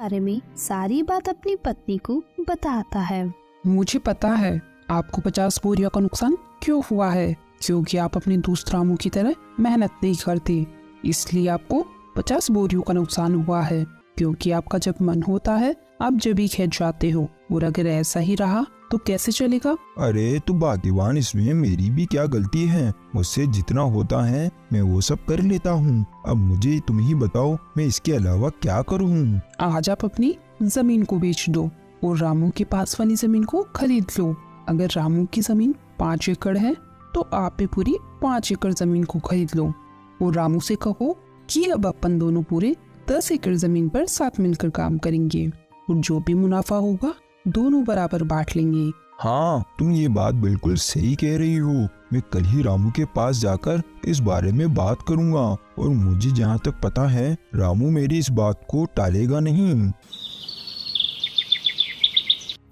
बारे में सारी बात अपनी पत्नी को बताता है। मुझे पता है आपको 50 बोरियों का नुकसान क्यों हुआ है, क्योंकि आप अपने दोस्त रामू की तरह मेहनत नहीं करते, इसलिए आपको 50 बोरियों का नुकसान हुआ है। क्योंकि आपका जब मन होता है आप जब भी खेत जाते हो, और अगर ऐसा ही रहा तो कैसे चलेगा। अरे तो भाग्यवान, इसमें मेरी भी क्या गलती है। मुझसे जितना होता है मैं वो सब कर लेता हूँ। अब मुझे तुम ही बताओ मैं इसके अलावा क्या करूँ। आज आप अपनी जमीन को बेच दो और रामू के पास वाली जमीन को खरीद लो। अगर रामू की जमीन 5 एकड़ है तो आप भी पूरी 5 एकड़ जमीन को खरीद लो, और रामू से कहो कि अब अपन दोनों पूरे 10 एकड़ जमीन पर साथ मिलकर काम करेंगे, और जो भी मुनाफा होगा दोनों बराबर बांट लेंगे। हाँ, तुम ये बात बिल्कुल सही कह रही हो। मैं कल ही रामू के पास जाकर इस बारे में बात करूँगा, और मुझे जहाँ तक पता है रामू मेरी इस बात को टालेगा नहीं।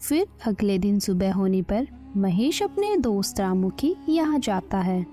फिर अगले दिन सुबह होने पर महेश अपने दोस्त रामू के यहाँ जाता है।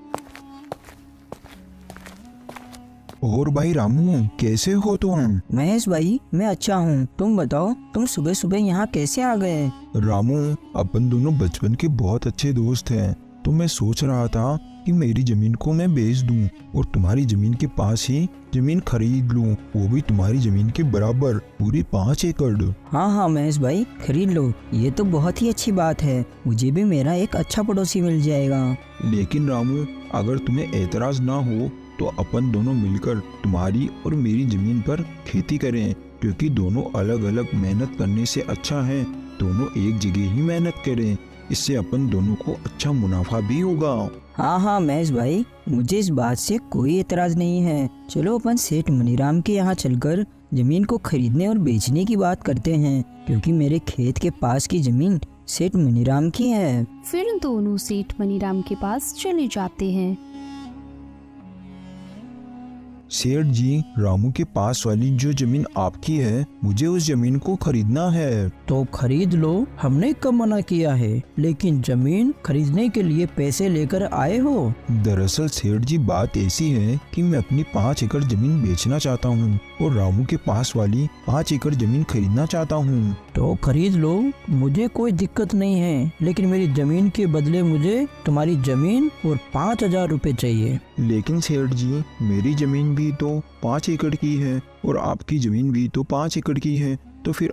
और भाई रामू, कैसे हो तुम? महेश भाई, मैं अच्छा हूँ। तुम बताओ, तुम सुबह सुबह यहाँ कैसे आ गए? रामू, अपन दोनों बचपन के बहुत अच्छे दोस्त हैं, तो मैं सोच रहा था कि मेरी जमीन को मैं बेच दूं और तुम्हारी जमीन के पास ही जमीन खरीद लूं, वो भी तुम्हारी जमीन के बराबर, पूरी 5 एकड़। हाँ महेश भाई, खरीद लो। ये तो बहुत ही अच्छी बात है, मुझे भी मेरा एक अच्छा पड़ोसी मिल जाएगा। लेकिन रामू, अगर तुम्हें ऐतराज ना हो तो अपन दोनों मिलकर तुम्हारी और मेरी जमीन पर खेती करें, क्योंकि दोनों अलग अलग मेहनत करने से अच्छा है दोनों एक जगह ही मेहनत करें। इससे अपन दोनों को अच्छा मुनाफा भी होगा। हाँ महेश भाई, मुझे इस बात से कोई एतराज नहीं है। चलो अपन सेठ मनीराम के यहाँ चलकर जमीन को खरीदने और बेचने की बात करते हैं, क्योंकि मेरे खेत के पास की जमीन सेठ मनीराम की है। फिर दोनों सेठ मनीराम के पास चले जाते हैं। सेठ जी, रामू के पास वाली जो जमीन आपकी है, मुझे उस जमीन को खरीदना है। तो खरीद लो, हमने कब मना किया है, लेकिन जमीन खरीदने के लिए पैसे लेकर आए हो। दरअसल सेठ जी, बात ऐसी है कि मैं अपनी 5 एकड़ जमीन बेचना चाहता हूँ और रामू के पास वाली 5 एकड़ जमीन खरीदना चाहता हूँ। तो खरीद लो, मुझे कोई दिक्कत नहीं है, लेकिन मेरी जमीन के बदले मुझे तुम्हारी जमीन और 5,000 रुपए चाहिए। लेकिन सेठ जी, मेरी जमीन भी तो 5 एकड़ की है और आपकी जमीन भी तो 5 एकड़ की है, तो फिर